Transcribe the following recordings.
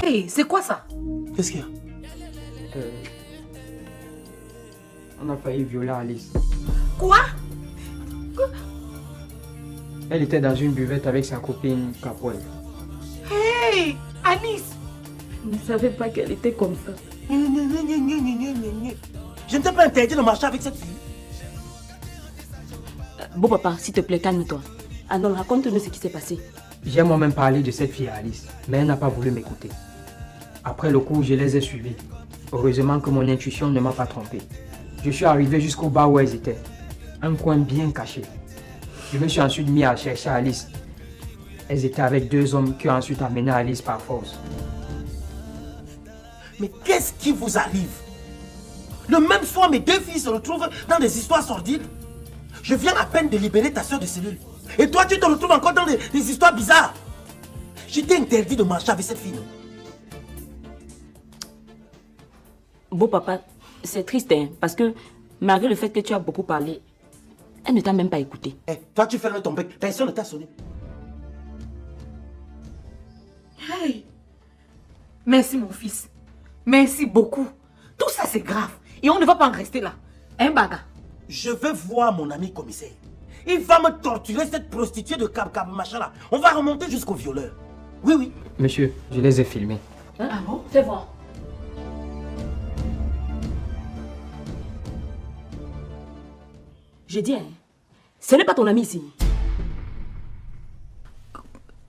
Hey, c'est quoi ça? Qu'est-ce qu'il y a? On a failli violer Alice. Quoi? Elle était dans une buvette avec sa copine Capoel. Hey, Alice! Je ne savais pas qu'elle était comme ça. Je ne t'ai pas interdit de marcher avec cette fille. Bon papa, s'il te plaît, calme-toi. Alors raconte-nous ce qui s'est passé. J'ai moi-même parlé de cette fille à Alice, mais elle n'a pas voulu m'écouter. Après le cours, je les ai suivis. Heureusement que mon intuition ne m'a pas trompé. Je suis arrivé jusqu'au bar où elles étaient. Un coin bien caché. Je me suis ensuite mis à chercher Alice. Elles étaient avec deux hommes qui ont ensuite amené Alice par force. Mais qu'est-ce qui vous arrive? Le même soir, mes deux filles se retrouvent dans des histoires sordides. Je viens à peine de libérer ta soeur de cellule. Et toi, tu te retrouves encore dans des histoires bizarres. Je t'ai interdit de marcher avec cette fille. Bon papa, c'est triste hein, parce que malgré le fait que tu as beaucoup parlé, elle ne t'a même pas écouté. Eh, toi, tu fermes ton bec. Ta soeur ne t'a sonné. Hey! Merci mon fils. Merci beaucoup. Tout ça c'est grave. Et on ne va pas en rester là. Hein, Baga? Je vais voir mon ami commissaire. Il va me torturer, cette prostituée de Cap machin là. On va remonter jusqu'au violeur. Oui, oui. Monsieur, je les ai filmés. Hein? Ah bon? Fais voir. Je dis, hein, ce n'est pas ton ami ici.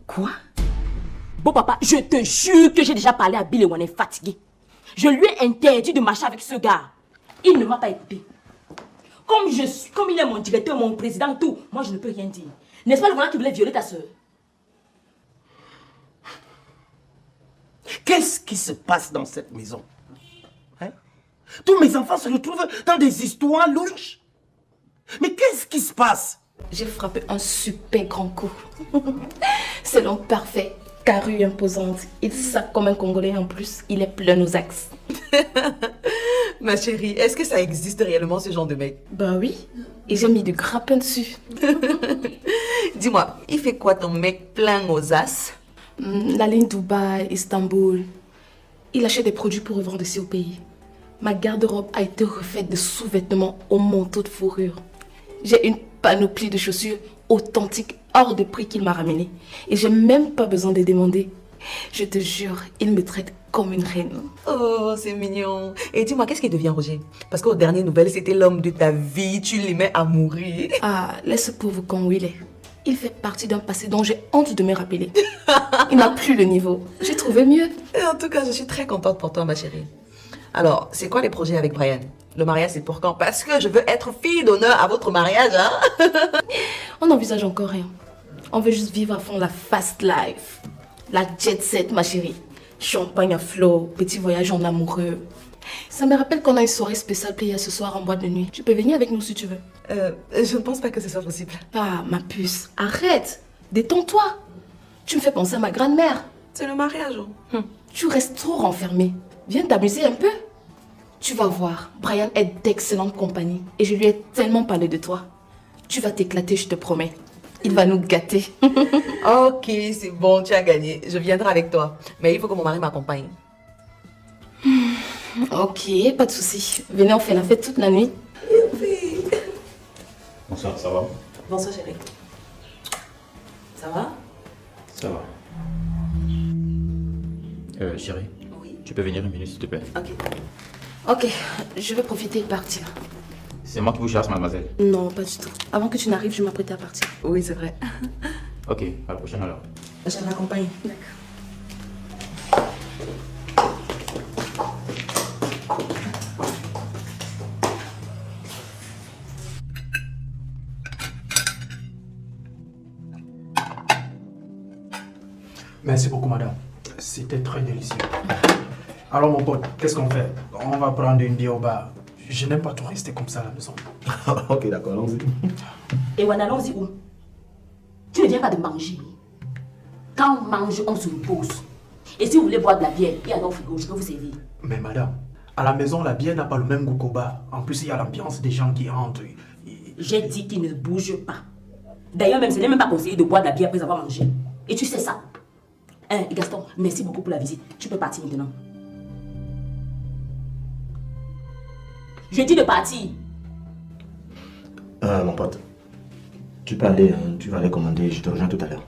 Quoi? Bon papa, je te jure que j'ai déjà parlé à Bill et on est fatigué. Je lui ai interdit de marcher avec ce gars. Il ne m'a pas écouté. Comme il est mon directeur, mon président, tout, moi je ne peux rien dire. N'est-ce pas le voilà qui voulait violer ta soeur? Qu'est-ce qui se passe dans cette maison? Hein? Tous mes enfants se retrouvent dans des histoires louches. Mais qu'est-ce qui se passe? J'ai frappé un super grand coup. C'est l'homme parfait, carrure imposante. Il sape comme un Congolais en plus. Il est plein aux axes. Ma chérie, est-ce que ça existe réellement ce genre de mec? Bah oui. Et j'ai mis du grappin dessus. Dis-moi, il fait quoi ton mec plein aux as? La ligne Dubaï, Istanbul. Il achète des produits pour revendre ici au pays. Ma garde-robe a été refaite de sous-vêtements au manteau de fourrure. J'ai une panoplie de chaussures authentiques hors de prix qu'il m'a ramené. Et j'ai même pas besoin de demander. Je te jure, il me traite comme une reine. Oh, c'est mignon. Et dis-moi, qu'est-ce qui devient Roger? Parce qu'aux dernières nouvelles, c'était l'homme de ta vie. Tu l'aimais à mourir. Ah, laisse ce pauvre con où il est. Il fait partie d'un passé dont j'ai honte de me rappeler. Il n'a plus le niveau. J'ai trouvé mieux. Et en tout cas, je suis très contente pour toi, ma chérie. Alors, c'est quoi les projets avec Brian? Le mariage, c'est pour quand? Parce que je veux être fille d'honneur à votre mariage, hein? On n'envisage encore rien. On veut juste vivre à fond la fast life. La jet set, ma chérie. Champagne à flot, petit voyage en amoureux. Ça me rappelle qu'on a une soirée spéciale payée ce soir en boîte de nuit. Tu peux venir avec nous si tu veux. Je ne pense pas que ce soit possible. Ah, ma puce, arrête. Détends-toi. Tu me fais penser à ma grand-mère. C'est le mariage. Tu restes trop renfermée. Viens t'amuser un peu. Tu vas voir, Brian est d'excellente compagnie. Et je lui ai tellement parlé de toi. Tu vas t'éclater, je te promets. Il va nous gâter. Ok, c'est bon, tu as gagné. Je viendrai avec toi. Mais il faut que mon mari m'accompagne. Ok, pas de souci. Venez, on fait la fête toute la nuit. Bonsoir, ça va? Bonsoir, chérie. Ça va? Ça va. Chérie, Oui. tu peux venir une minute s'il te plaît? Ok. Ok, je vais profiter de partir. C'est moi qui vous chasse, mademoiselle. Non, pas du tout. Avant que tu n'arrives, je m'apprête à partir. Oui, c'est vrai. Ok, à la prochaine alors. Je m'accompagne. Merci beaucoup, madame. C'était très délicieux. Alors, mon pote, qu'est-ce qu'on fait? On va prendre une bière au bar. Je n'aime pas tout rester comme ça à la maison. Ok, d'accord, allons-y. Et on allons-y où? Tu ne viens pas de manger. Quand on mange, on se repose. Et si vous voulez boire de la bière, il y a dans le frigo, je peux vous servir. Mais madame, à la maison, la bière n'a pas le même goût qu'au bar. En plus, il y a l'ambiance des gens qui entrent. J'ai dit qu'il ne bouge pas. D'ailleurs, même, ce n'est même pas conseillé de boire de la bière après avoir mangé. Et tu sais ça. Gaston, merci beaucoup pour la visite. Tu peux partir maintenant. Je dis de partir. Mon pote, tu peux aller, tu vas aller commander, je te rejoins tout à l'heure.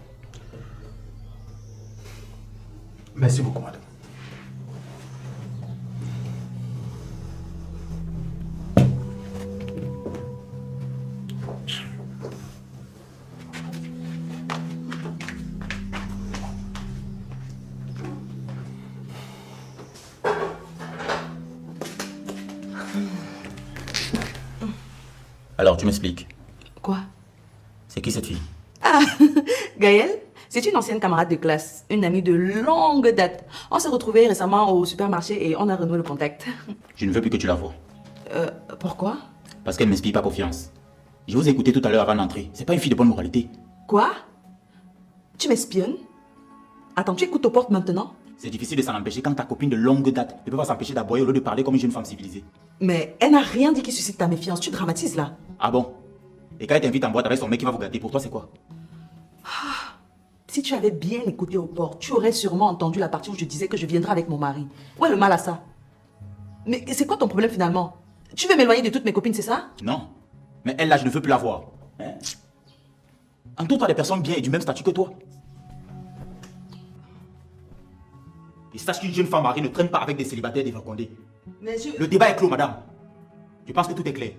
Merci beaucoup, madame. Alors, tu m'expliques. Quoi? C'est qui cette fille? Ah, Gaëlle, c'est une ancienne camarade de classe, une amie de longue date. On s'est retrouvés récemment au supermarché et on a renoué le contact. Je ne veux plus que tu la vois. Pourquoi? Parce qu'elle ne m'inspire pas confiance. Je vous ai écouté tout à l'heure avant d'entrer. C'est pas une fille de bonne moralité. Quoi? Tu m'espionnes? Attends, tu écoutes aux portes maintenant? C'est difficile de s'en empêcher quand ta copine de longue date ne peut pas s'empêcher d'aboyer au lieu de parler comme une jeune femme civilisée. Mais elle n'a rien dit qui suscite ta méfiance, tu dramatises là. Ah bon? Et quand elle t'invite en boîte avec son mec qui va vous gâter, pour toi c'est quoi? Si tu avais bien écouté aux portes, tu aurais sûrement entendu la partie où je disais que je viendrai avec mon mari. Où est le mal à ça? Mais c'est quoi ton problème finalement? Tu veux m'éloigner de toutes mes copines, c'est ça? Non. Mais elle là, je ne veux plus la voir. Hein? Entoure-toi des personnes bien et du même statut que toi. Et sache qu'une jeune femme mariée ne traîne pas avec des célibataires dévergondés. Mais je... Le débat est clos, madame. Je pense que tout est clair.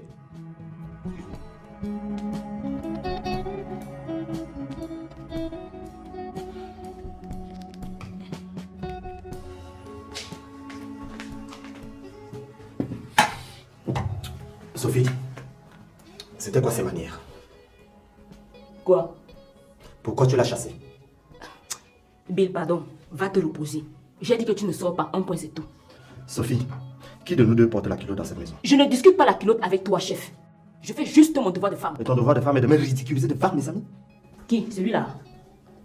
Sophie, c'était quoi ces manières? Quoi? Pourquoi tu l'as chassée? Bill, pardon. Va te reposer. J'ai dit que tu ne sors pas. Un point, c'est tout. Sophie, qui de nous deux porte la culotte dans cette maison? Je ne discute pas la culotte avec toi, chef. Je fais juste mon devoir de femme. Et ton devoir de femme est de me ridiculiser devant mes amis? Qui? Celui-là?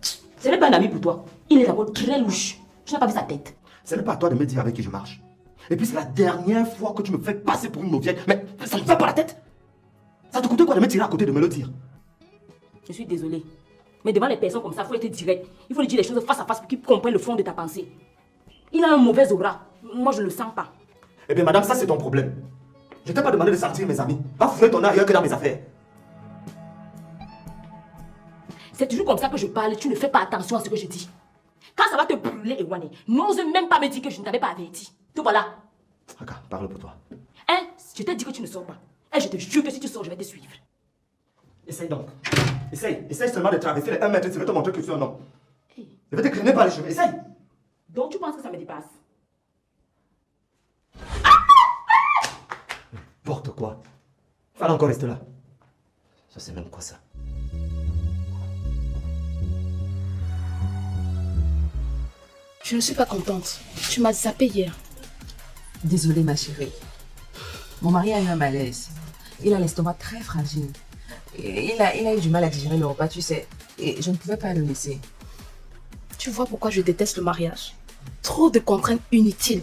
Ce n'est pas un ami pour toi. Il est d'abord très louche. Tu n'as pas vu sa tête. Ce n'est pas à toi de me dire avec qui je marche. Et puis c'est la dernière fois que tu me fais passer pour une mauviette. Mais ça ne va pas la tête? Ça te coûtait quoi de me tirer à côté de me le dire? Je suis désolée. Mais devant les personnes comme ça, il faut être direct. Il faut lui dire les choses face à face pour qu'ils comprennent le fond de ta pensée. Il a un mauvais aura. Moi, je ne le sens pas. Eh bien madame, ça c'est ton problème. Je t'ai pas demandé de sentir mes amis. Va fouiller ton œil ailleurs que dans mes affaires. C'est toujours comme ça que je parle. Tu ne fais pas attention à ce que je dis. Quand ça va te brûler, Ewane, n'ose même pas me dire que je ne t'avais pas averti. Te voilà. Aka, parle pour toi. Hein? Je t'ai dit que tu ne sors pas. Et je te jure que si tu sors, je vais te suivre. Essaye donc. Essaye seulement de traverser les 1 mètre, je vais te montrer que je suis un homme. Je vais te traîner par les cheveux, essaye. Donc tu penses que ça me dépasse? N'importe quoi. Fallait encore rester là. Ça c'est même quoi ça? Je ne suis pas contente. Tu m'as zappé hier. Désolée ma chérie. Mon mari a eu un malaise. Il a l'estomac très fragile. Et il a eu du mal à digérer le repas, tu sais. Et je ne pouvais pas le laisser. Tu vois pourquoi je déteste le mariage? Trop de contraintes inutiles.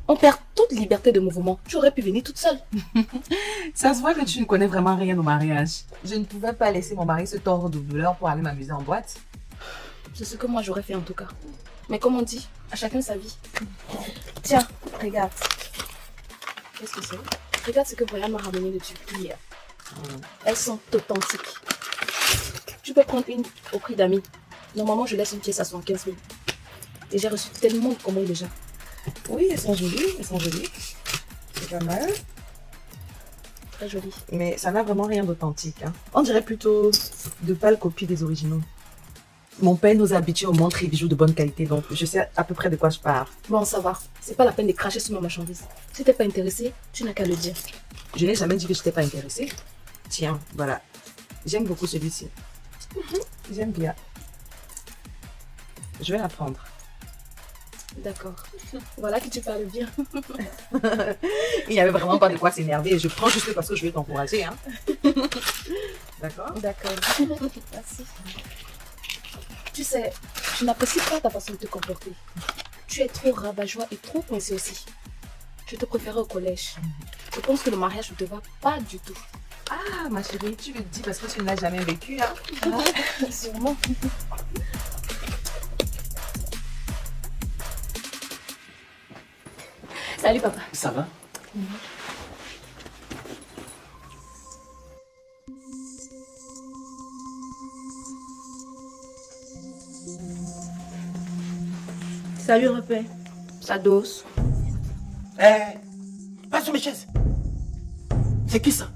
On perd toute liberté de mouvement. Tu aurais pu venir toute seule. Ça se voit que tu ne connais vraiment rien au mariage. Je ne pouvais pas laisser mon mari se tordre de douleur pour aller m'amuser en boîte. C'est ce que moi j'aurais fait en tout cas. Mais comme on dit, à chacun sa vie. Tiens, regarde. Qu'est-ce que c'est? Regarde ce que Brian m'a ramené de Turquie hier. Elles sont authentiques. Tu peux prendre une au prix d'amis. Normalement, je laisse une pièce à 75 000. Et j'ai reçu tellement de commandes déjà. Oui, elles sont jolies, elles sont jolies. C'est pas mal. Très joli. Mais ça n'a vraiment rien d'authentique. Hein. On dirait plutôt de pâles copies des originaux. Mon père nous a habitués aux montres et bijoux de bonne qualité, donc je sais à peu près de quoi je parle. Bon, ça va. C'est pas la peine de cracher sur ma marchandise. Si t'es pas intéressé, tu n'as qu'à le dire. Je n'ai jamais dit que je n'étais pas intéressée. Tiens, voilà. J'aime beaucoup celui-ci. J'aime bien. Je vais la prendre. D'accord. Voilà que tu parles bien. Il n'y avait vraiment pas de quoi s'énerver. Je prends juste parce que je veux t'encourager. Hein. D'accord? D'accord. Merci. Tu sais, je n'apprécie pas ta façon de te comporter. Tu es trop rabat-joie et trop coincé aussi. Je te préférais au collège. Je pense que le mariage ne te va pas du tout. Ah, ma chérie, tu le dis parce que tu ne l'as jamais vécu. Hein? Sûrement. Salut papa. Ça va? Salut repère. Ça dose. Pas sur mes chaises. C'est qui ça?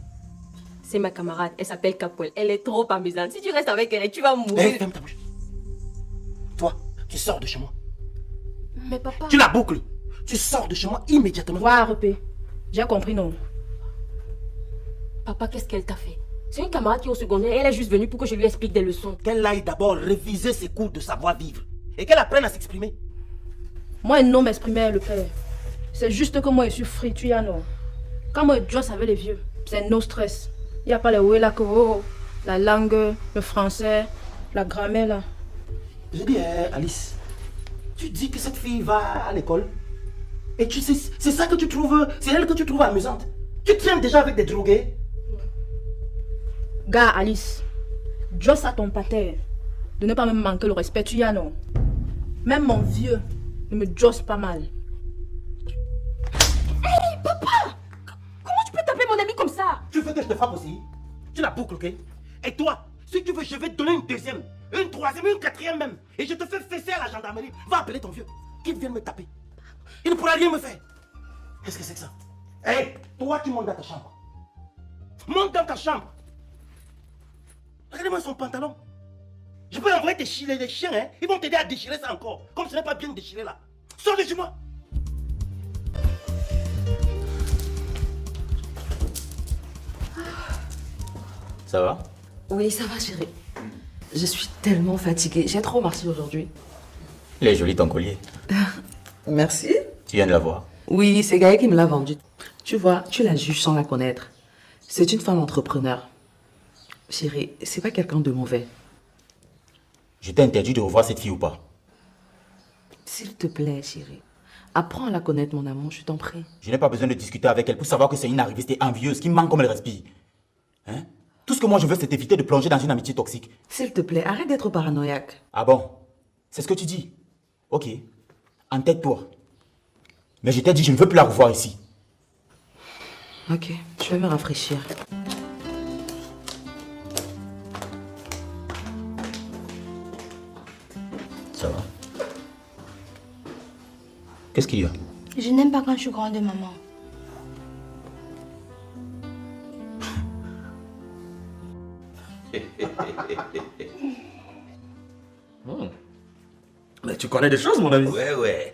C'est ma camarade, elle s'appelle Capoel. Elle est trop amusante. Si tu restes avec elle, tu vas mourir. Ferme ta bouche. Toi, tu sors de chez moi. Mais papa... Tu la boucles. Tu sors de chez moi immédiatement. Voilà, repère. J'ai compris, non? Papa, qu'est-ce qu'elle t'a fait? C'est une camarade qui est au secondaire. Elle est juste venue pour que je lui explique des leçons. Qu'elle aille d'abord réviser ses cours de savoir-vivre. Et qu'elle apprenne à s'exprimer. Moi, non m'exprimer le père. C'est juste que moi, je suis free, tu y as non. Quand moi, je joue avec les vieux, c'est no stress. Il n'y a pas les ouais, la coro, la langue, le français, la grammaire là. Je dis, Alice, tu dis que cette fille va à l'école. Et tu sais, c'est ça que tu trouves, c'est elle que tu trouves amusante. Tu traînes déjà avec des drogués. Gars, Alice, josse à ton pater. De ne pas me manquer le respect, tu y as non. Même mon vieux ne me josse pas mal. Hey, papa! Comment tu peux taper mon ami comme ça? Tu veux que je te frappe aussi? Tu la boucles, ok? Et toi, si tu veux, je vais te donner une deuxième, une troisième, une quatrième même. Et je te fais fesser à la gendarmerie. Va appeler ton vieux, qu'il vienne me taper. Il ne pourra rien me faire. Qu'est-ce que c'est que ça? Hé, toi, tu montes dans ta chambre. Monte dans ta chambre. Regardez-moi son pantalon. Je peux envoyer déchirer les chiens, hein? Ils vont t'aider à déchirer ça encore. Comme ce n'est pas bien déchiré là. Sors de chez moi. Ça va? Oui, ça va, chérie. Je suis tellement fatiguée. J'ai trop marché aujourd'hui. Il est joli ton collier. Merci. Tu viens de la voir? Oui, c'est Gaël qui me l'a vendu. Tu vois, tu la juges sans la connaître. C'est une femme entrepreneur. Chérie, c'est pas quelqu'un de mauvais. Je t'ai interdit de revoir cette fille ou pas? S'il te plaît, chérie. Apprends à la connaître, mon amour, je t'en prie. Je n'ai pas besoin de discuter avec elle pour savoir que c'est une arriviste et envieuse qui manque comme elle respire. Hein? Tout ce que moi je veux, c'est éviter de plonger dans une amitié toxique. S'il te plaît, arrête d'être paranoïaque. Ah bon? C'est ce que tu dis? Ok. Entête-toi. Mais je t'ai dit, je ne veux plus la revoir ici. Ok, je vais me rafraîchir. Ça va? Qu'est-ce qu'il y a? Je n'aime pas quand je suis grande, maman. Mais tu connais des choses, mon ami. Ouais.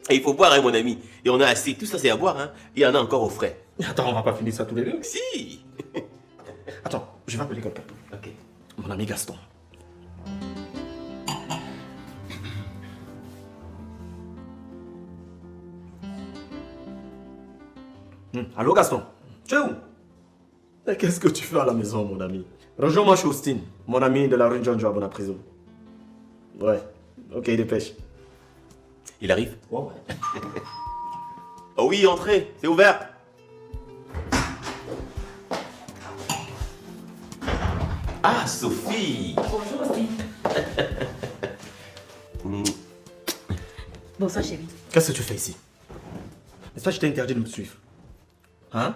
Et il faut boire, hein, mon ami. Et on a assez. Tout ça, c'est à boire, hein. Il y en a encore au frais. Attends, on va pas finir ça tous les deux. Si. Attends, je vais appeler quelqu'un. Ok. Mon ami Gaston. Allô, Gaston? Tu es où? Mais qu'est-ce que tu fais à la maison, mon ami? Rejoins-moi chez Austin, mon ami de la rue John Joab à la prison. Ouais, ok, dépêche. Il arrive? Ouais. Oh oui, entrez, c'est ouvert. Ah, Sophie. Bonjour aussi. Bonsoir chérie. Qu'est-ce que tu fais ici? N'est-ce pas que je t'ai interdit de me suivre? Hein?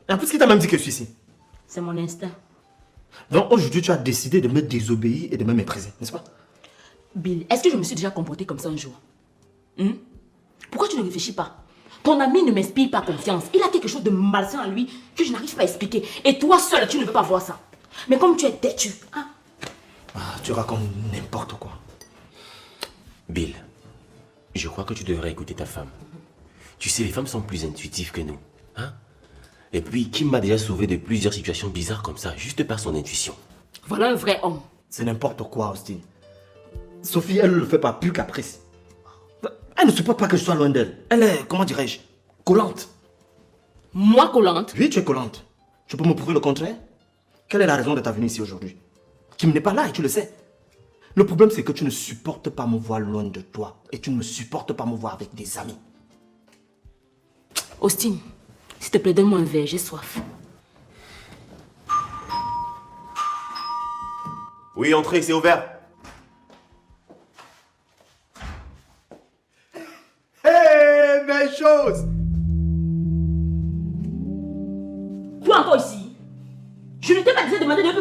Et en plus, qui t'a même dit que je suis ici? C'est mon instinct. Donc aujourd'hui, tu as décidé de me désobéir et de me mépriser, n'est-ce pas? Bill, est-ce que je me suis déjà comportée comme ça un jour? Pourquoi tu ne réfléchis pas? Ton ami ne m'inspire pas confiance. Il a quelque chose de malsain en lui que je n'arrive pas à expliquer. Et toi seule, tu ne veux pas voir ça. Mais comme tu es têtu, hein? Ah, tu racontes n'importe quoi. Bill, je crois que tu devrais écouter ta femme. Tu sais, les femmes sont plus intuitives que nous. Hein? Et puis, Kim m'a déjà sauvé de plusieurs situations bizarres comme ça, juste par son intuition. Voilà un vrai homme. C'est n'importe quoi, Austin. Sophie, elle ne le fait pas plus caprice. Elle ne supporte pas que je sois loin d'elle. Elle est, comment dirais-je, collante. Moi collante? Oui, tu es collante. Tu peux me prouver le contraire? Quelle est la raison de ta venue ici aujourd'hui? Kim n'est pas là et tu le sais. Le problème, c'est que tu ne supportes pas me voir loin de toi. Et tu ne me supportes pas me voir avec des amis. Austin, s'il te plaît, donne-moi un verre, j'ai soif. Oui, entrez, c'est ouvert. Hé, mes choses!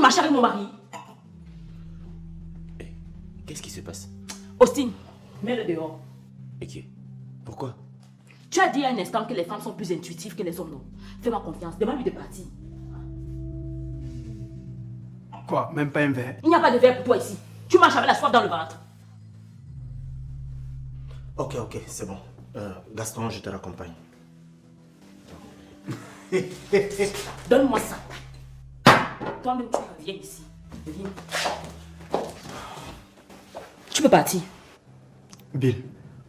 marcher avec mon mari. Qu'est-ce qui se passe? Austin, mets-le dehors. Ok. Pourquoi? Tu as dit à un instant que les femmes sont plus intuitives que les hommes, non? Fais-moi confiance, demande-lui de partir. Quoi? Même pas un verre? Il n'y a pas de verre pour toi ici. Tu marches avec la soif dans le ventre. Ok, c'est bon. Gaston, je te raccompagne. Donne-moi ça. Toi-même, tu reviens ici. Viens. Tu peux partir. Bill,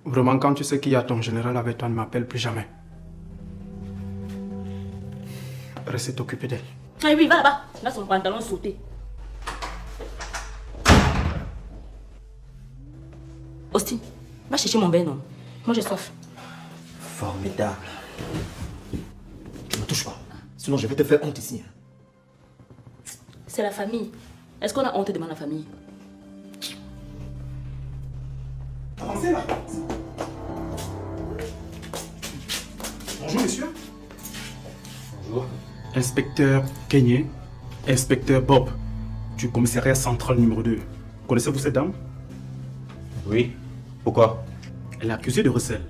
vraiment, quand tu sais qu'il y a ton général avec toi, ne m'appelle plus jamais. Reste occupé d'elle. Ah oui, va là-bas. Là, son pantalon sauté. Austin, va chercher mon bain, non? Moi, j'ai soif. Formidable. Tu ne me touches pas. Sinon, je vais te faire honte ici. C'est la famille. Est-ce qu'on a honte devant la famille? Avancez là. Bonjour, monsieur. Bonjour. Inspecteur Kenyé, inspecteur Bob, du commissariat central numéro 2. Connaissez-vous cette dame? Oui. Pourquoi? Elle est accusée de recel.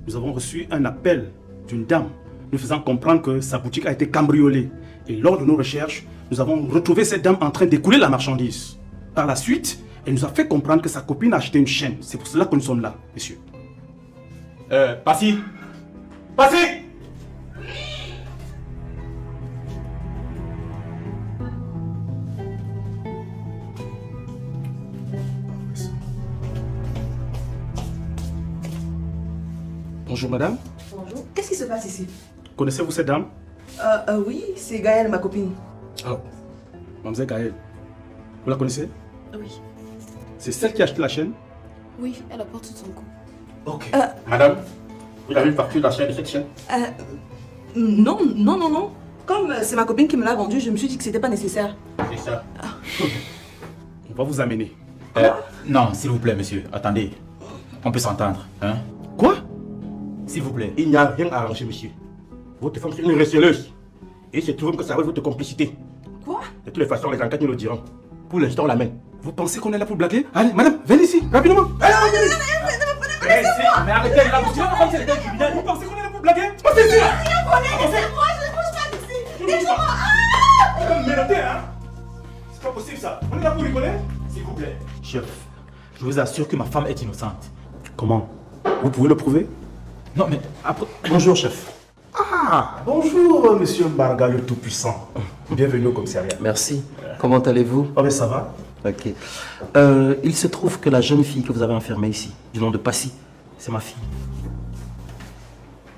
Nous avons reçu un appel d'une dame nous faisant comprendre que sa boutique a été cambriolée. Et lors de nos recherches, nous avons retrouvé cette dame en train d'écouler la marchandise. Par la suite, elle nous a fait comprendre que sa copine a acheté une chaîne. C'est pour cela que nous sommes là, monsieur. Passy! Passy! Bonjour madame. Bonjour. Qu'est-ce qui se passe ici? Connaissez-vous cette dame? Oui, c'est Gaëlle, ma copine. Oh, mademoiselle Gaëlle. Vous la connaissez? Oui. C'est celle qui a acheté la chaîne? Oui, elle apporte tout son cou. Ok. Madame, vous avez une facture d'achat de cette chaîne? Non. Comme c'est ma copine qui me l'a vendue, je me suis dit que c'était pas nécessaire. C'est ça. On va vous amener. Non, s'il vous plaît, monsieur. Attendez. On peut s'entendre, hein? Quoi? S'il vous plaît. Il n'y a rien à arranger, monsieur. Votre femme, c'est une receleuse. Et il se trouve que ça arrive votre complicité. Quoi? De toutes les façons, les enquêtes nous le diront. Pour l'instant, on l'amène. Vous pensez qu'on est là pour blaguer? Allez, madame, venez ici, rapidement. Mais arrêtez, là, vous tirez comme c'est le criminel. Vous pensez qu'on est là pour blaguer? Passez ici, là. Laissez-moi, je ne bouge pas d'ici. Laissez-moi. Vous me menotez, hein? C'est pas possible, ça. On est là pour rigoler? S'il vous plaît. Chef, je vous assure que ma femme est innocente. Comment? Vous pouvez le prouver? Non, mais après... Bonjour, chef. Ah, bonjour, monsieur Mbarga, le Tout-Puissant. Bienvenue au commissariat. Merci. Comment allez-vous? Oh, mais ça va. Ok. Il se trouve que la jeune fille que vous avez enfermée ici, du nom de Passy, c'est ma fille.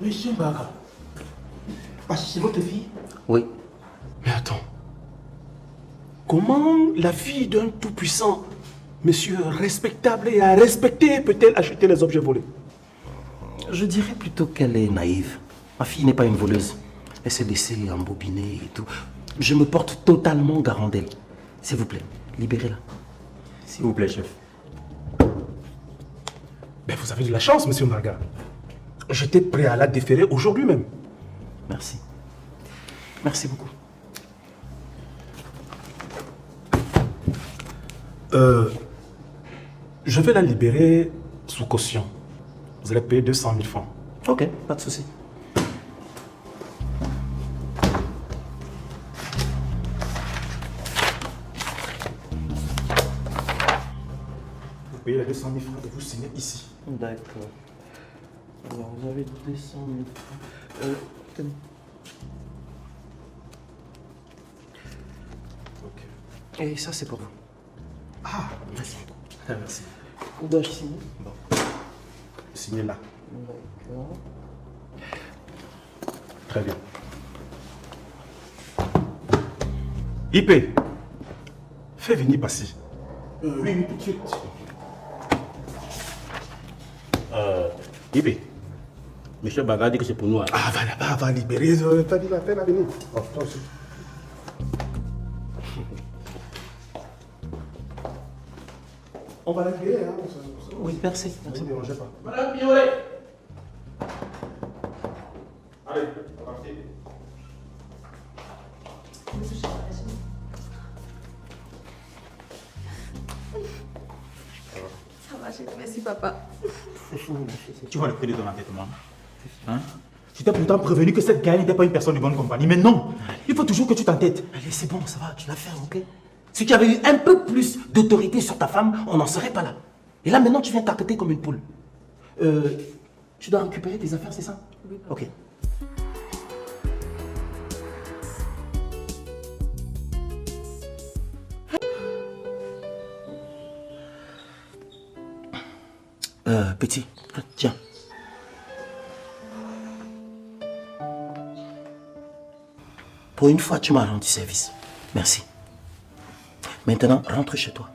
Monsieur Mbarga. C'est votre fille? Oui. Mais attends. Comment la fille d'un Tout-Puissant, monsieur respectable et à respecter, peut-elle acheter les objets volés? Je dirais plutôt qu'elle est naïve. Ma fille n'est pas une voleuse. Elle s'est laissée embobiner et tout. Je me porte totalement garant d'elle. S'il vous plaît, libérez-la. S'il vous plaît, chef. Ben, vous avez de la chance, monsieur Mbarga. J'étais prêt à la déférer aujourd'hui même. Merci. Merci beaucoup. Je vais la libérer sous caution. Vous allez payer 200 000 francs. Ok, pas de souci. Vous payez les 200 000 francs et vous signez ici. D'accord. Alors, vous avez 200 000 francs. Tenez. Ok. Et ça, c'est pour vous. Ah, merci. Merci. Où dois-je signer? Bon. Signez là. D'accord. Très bien. IP, fais venir Passy. Oui, tout de suite. IP, monsieur Baga dit que c'est pour nous. Ah, va là-bas, va libérer. T'as dit la peine à venir. Oh, toi aussi. On va la libérer, hein. Oui, merci. Merci. Ne vous dérangez pas. Madame Piolet. Allez, on va partir. papa. Tu vas le prix de ton entêtement. Hein? Je t'ai pourtant prévenu que cette Gaëlle n'était pas une personne de bonne compagnie. Mais non, il faut toujours que tu t'entêtes. Allez, c'est bon, ça va, tu l'as fait, ok? Si tu avais eu un peu plus d'autorité sur ta femme, on n'en serait pas là. Et là, maintenant, tu viens tapeter comme une poule. Tu dois récupérer tes affaires, c'est ça? Oui. Ok. Petit, tiens. Pour une fois, tu m'as rendu service. Merci. Maintenant, rentre chez toi.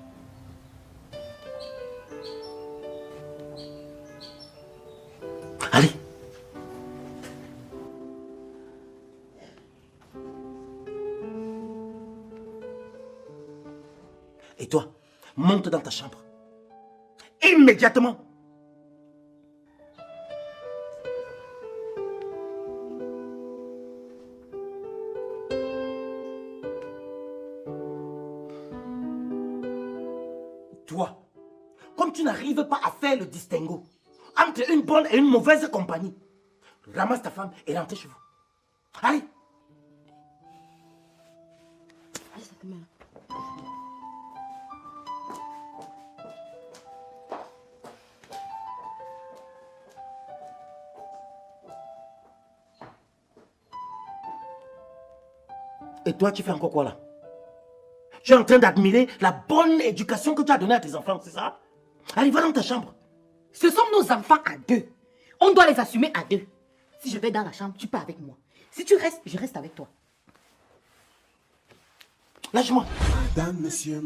Allez. Et toi, monte dans ta chambre. Immédiatement. Toi, comme tu n'arrives pas à faire le distinguo entre une bonne et une mauvaise compagnie, ramasse ta femme et rentre chez vous. Allez. Et toi, tu fais encore quoi là? Tu es en train d'admirer la bonne éducation que tu as donnée à tes enfants, c'est ça? Allez, va dans ta chambre. Ce sont nos enfants à deux. On doit les assumer à deux. Si je vais dans la chambre, tu pars avec moi. Si tu restes, je reste avec toi. Lâche-moi. Madame, monsieur,